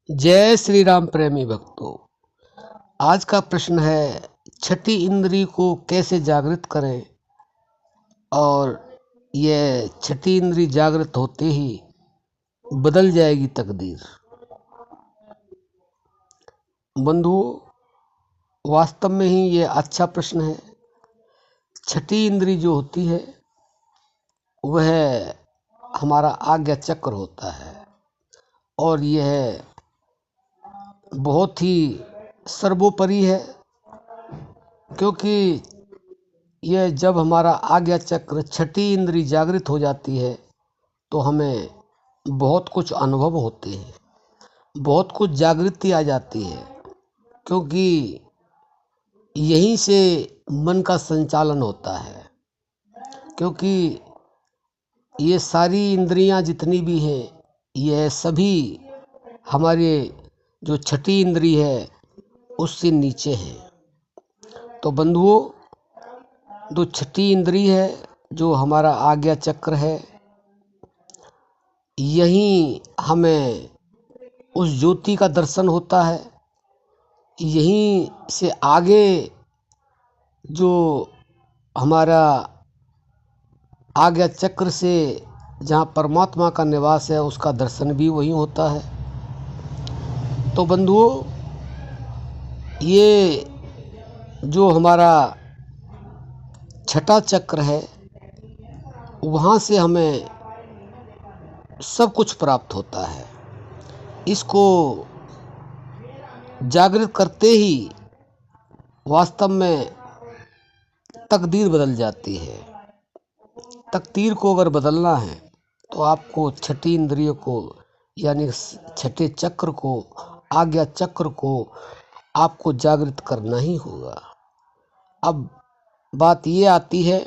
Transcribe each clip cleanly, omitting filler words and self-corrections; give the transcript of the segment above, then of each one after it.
जय श्री राम प्रेमी भक्तों। आज का प्रश्न है, छठी इंद्री को कैसे जागृत करें और यह छठी इंद्री जागृत होते ही बदल जाएगी तकदीर। बंधुओं, वास्तव में ही ये अच्छा प्रश्न है। छठी इंद्री जो होती है वह हमारा आज्ञा चक्र होता है और यह बहुत ही सर्वोपरि है, क्योंकि यह जब हमारा आज्ञा चक्र छठी इंद्री जागृत हो जाती है तो हमें बहुत कुछ अनुभव होते हैं, बहुत कुछ जागृति आ जाती है, क्योंकि यहीं से मन का संचालन होता है। क्योंकि ये सारी इंद्रियां जितनी भी हैं यह सभी हमारे जो छठी इंद्री है उससे नीचे हैं। तो बंधुओं, जो छठी इंद्री है, जो हमारा आज्ञा चक्र है, यहीं हमें उस ज्योति का दर्शन होता है। यहीं से आगे जो हमारा आज्ञा चक्र से जहाँ परमात्मा का निवास है उसका दर्शन भी वहीं होता है। तो बंधुओं, ये जो हमारा छठा चक्र है वहाँ से हमें सब कुछ प्राप्त होता है। इसको जागृत करते ही वास्तव में तकदीर बदल जाती है। तकदीर को अगर बदलना है तो आपको छठी इंद्रियों को यानी छठे चक्र को, आज्ञा चक्र को आपको जागृत करना ही होगा। अब बात ये आती है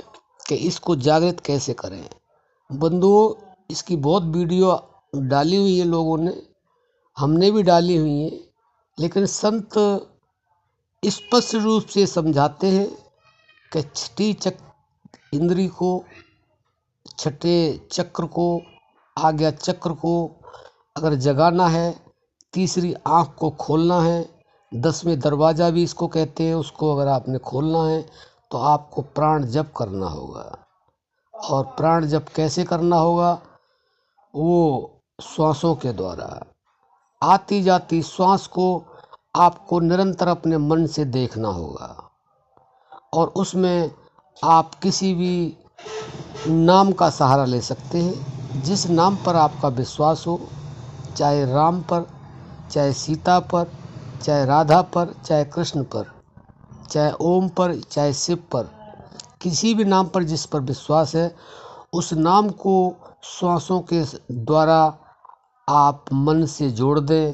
कि इसको जागृत कैसे करें। बंधुओं, इसकी बहुत वीडियो डाली हुई है लोगों ने, हमने भी डाली हुई है, लेकिन संत स्पष्ट रूप से समझाते हैं कि छठी इंद्री को, छठे चक्र को, आज्ञा चक्र को अगर जगाना है, तीसरी आँख को खोलना है, 10वें दरवाज़ा भी इसको कहते हैं, उसको अगर आपने खोलना है तो आपको प्राण जप करना होगा। और प्राण जप कैसे करना होगा? वो श्वासों के द्वारा। आती जाती श्वास को आपको निरंतर अपने मन से देखना होगा और उसमें आप किसी भी नाम का सहारा ले सकते हैं, जिस नाम पर आपका विश्वास हो, चाहे राम पर, चाहे सीता पर, चाहे राधा पर, चाहे कृष्ण पर, चाहे ओम पर, चाहे शिव पर, किसी भी नाम पर जिस पर विश्वास है, उस नाम को श्वासों के द्वारा आप मन से जोड़ दें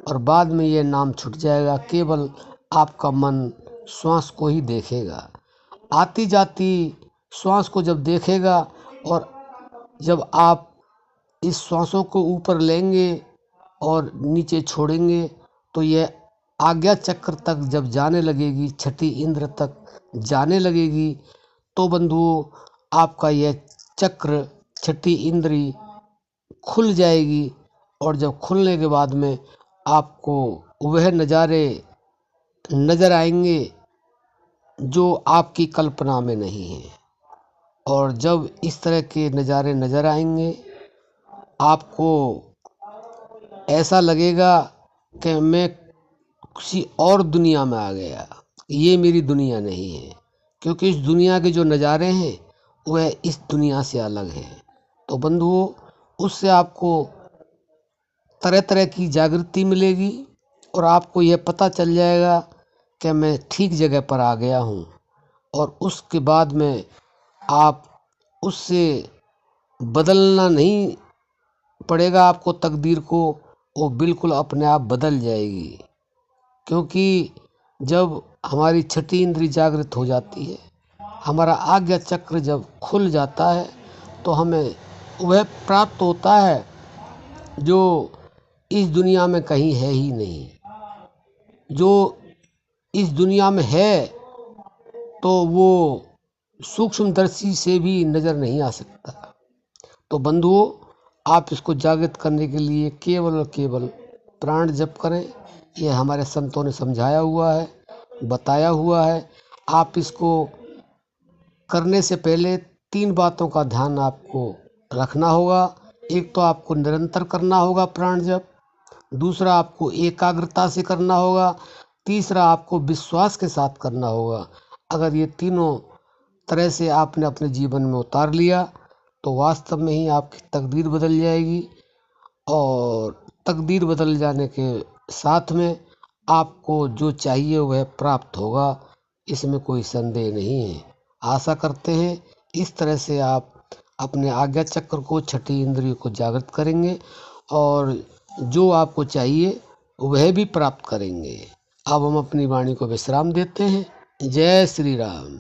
और बाद में ये नाम छूट जाएगा। केवल आपका मन श्वास को ही देखेगा। आती जाती श्वास को जब देखेगा और जब आप इस श्वासों को ऊपर लेंगे और नीचे छोड़ेंगे तो यह आज्ञा चक्र तक जब जाने लगेगी, छठी इंद्र तक जाने लगेगी, तो बंधुओं आपका यह चक्र, छठी इंद्री खुल जाएगी। और जब खुलने के बाद में आपको वह नज़ारे नज़र आएंगे जो आपकी कल्पना में नहीं है। और जब इस तरह के नज़ारे नज़र आएंगे आपको ऐसा लगेगा कि मैं किसी और दुनिया में आ गया, ये मेरी दुनिया नहीं है। क्योंकि इस दुनिया के जो नज़ारे हैं वह इस दुनिया से अलग हैं। तो बंधुओं, उससे आपको तरह तरह की जागृति मिलेगी और आपको यह पता चल जाएगा कि मैं ठीक जगह पर आ गया हूँ। और उसके बाद में आप उससे बदलना नहीं पड़ेगा आपको तकदीर को, वो बिल्कुल अपने आप बदल जाएगी। क्योंकि जब हमारी छठी इंद्री जागृत हो जाती है, हमारा आज्ञा चक्र जब खुल जाता है, तो हमें वह प्राप्त होता है जो इस दुनिया में कहीं है ही नहीं। जो इस दुनिया में है तो वो सूक्ष्मदर्शी से भी नज़र नहीं आ सकता। तो बंधुओं, आप इसको जागृत करने के लिए केवल और केवल प्राण जप करें। ये हमारे संतों ने समझाया हुआ है, बताया हुआ है। आप इसको करने से पहले 3 बातों का ध्यान आपको रखना होगा। एक तो आपको निरंतर करना होगा प्राण जप, दूसरा आपको एकाग्रता से करना होगा, तीसरा आपको विश्वास के साथ करना होगा। अगर ये तीनों तरह से आपने अपने जीवन में उतार लिया तो वास्तव में ही आपकी तकदीर बदल जाएगी, और तकदीर बदल जाने के साथ में आपको जो चाहिए वह प्राप्त होगा, इसमें कोई संदेह नहीं है। आशा करते हैं इस तरह से आप अपने आज्ञा चक्र को, छठी इंद्रिय को जागृत करेंगे और जो आपको चाहिए वह भी प्राप्त करेंगे। अब हम अपनी वाणी को विश्राम देते हैं। जय श्री राम।